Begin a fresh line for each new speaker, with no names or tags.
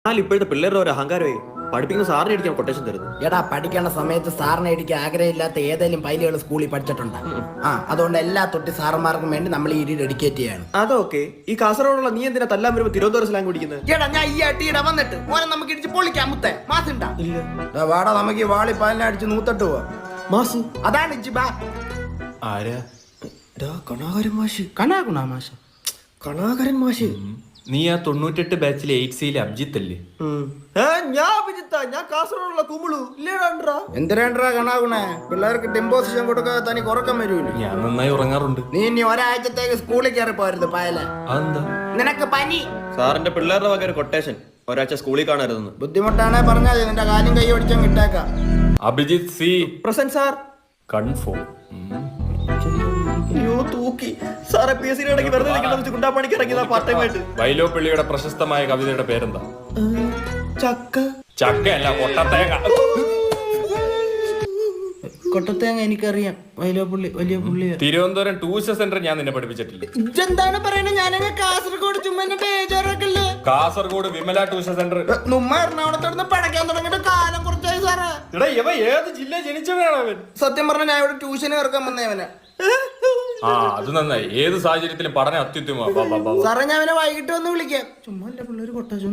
എന്നാൽ ഇപ്പോഴത്തെ പിള്ളേരുടെ ഒരു അഹങ്കാരമേ പഠിപ്പിക്കുന്ന സാറിനെ അടിക്കാൻ കൊട്ടേഷൻ തരുന്നു.
എടാ പഠിക്കേണ്ട സമയത്ത് സാറിനെ അടിക്കാൻ ആഗ്രഹമില്ലാത്ത ഏതെങ്കിലും പൈലുകൾ സ്കൂളിൽ പഠിച്ചിട്ടുണ്ട്. അതുകൊണ്ട് എല്ലാ തൊട്ടി സാറന്മാർക്കും വേണ്ടി നമ്മൾ ഈ ഡെഡിക്കേറ്റ് ചെയ്യാണ്.
അതൊക്കെ ഈ കാസർഗോഡുള്ള നീ എന്തിനാ തല്ലാൻ വരുമ്പോ തിരുവനന്തപുരം സ്ലാങ് കുടിക്കുന്നത്?
എടാ ഞാൻ ഈ അടിയുടെ വന്നിട്ട് ഓനെ നമുക്ക് ഇടിച്ച് പൊളിക്കാം. മുത്തേ മാസുണ്ടാ വാടാ, നമുക്ക് ഈ വാളി പാലിനെ അടിച്ച് നൂത്തട്ട് പോവാ.
മാസ്
അതാണ് ഇജ്ജിബാ.
ആരാ? കണാകരൻ മാഷ്.
കണാകുണാ മാഷ്.
കണാകരൻ മാഷ്.
നീ ആ 98 ബാച്ചിലെ 8Cയിലെ അഭിജിത്ത് അല്ലേ?
ഞാൻ അഭിജിത്താ, ഞാൻ കാസർഗോഡുള്ള കുമിളു ഇല്ലേടാ.
എന്തിനാ കണാകുണേ? പിള്ളേർക്ക് ഡിമ്പോസിഷൻ കൊടുക്കാതെ തനിക്ക് ഉറക്കം വരൂല.
ഞാൻ നന്നായി ഉറങ്ങാറുണ്ട്.
നീ ഇനി ഒരാഴ്ചത്തേക്ക് സ്കൂളിൽ കയറി പോരുത് പായല.
അതെന്താ?
നിനക്ക് പനി.
സാറിന്റെ പിള്ളേരുടെ വക ഒരു കൊട്ടേഷൻ, ഒരാഴ്ച സ്കൂളിൽ കാണരുതെന്ന്.
ബുദ്ധിമുട്ടാണെ പറഞ്ഞാൽ നിന്റെ കാലും കൈ ഓടിച്ചാൽ വിട്ടേക്കാം.
Abhijith C
present sir.
Confirm.
അയ്യോ തൂക്കി സാറെ. PSC ഇടയ്ക്ക് വെറുതെ നിൽക്കുന്ന കുണ്ടാപ്പണിക്ക് ഇറങ്ങിയതാ പാർട്ട് ടൈം ആയിട്ട്.
വൈലോപ്പിള്ളിയുടെ പ്രശസ്തമായ കവിതയുടെ പേരെന്താ?
ചക്ക.
ചക്കയല്ല, കൊട്ടത്തേങ്ങ.
കൊട്ടത്തേങ്ങ എനിക്കറിയാം. വൈലോപ്പള്ളി വലിയ പുള്ളി.
തിരുവനന്തപുരം ട്യൂഷൻ സെന്റർ ഞാൻ നിന്നെ പഠിപ്പിച്ചിട്ടില്ല.
ഇതെന്താണ് പറയുന്നത്? ഞാനങ്ങ് കാസർഗോഡ് ചുമ്മാ ബേജാറൊക്കെല്ലേ.
Kasaragod Vimala tuition centre.
നമ്മ എറണാകുളത്തോട് പഠിക്കാൻ തുടങ്ങിയിട്ട് കാലം കുറച്ചായി സാറേ.
എടാ ഇവ ഏത് ജില്ല ജനിച്ചവനാണ് അവൻ?
സത്യം പറഞ്ഞ ഞാൻ ഇവിടെ ട്യൂഷന് ഇറക്കാൻ വന്നവനെ.
ആ അത് നന്നായി. ഏത് സാഹചര്യത്തിലും പഠനം അത്യുത്തമ.
സാറേ ഞാൻ അവനെ വൈകിട്ട് വന്ന് വിളിക്കാം. ചുമ്മാ അല്ല പിള്ളേര് കൊട്ടാച്ചു.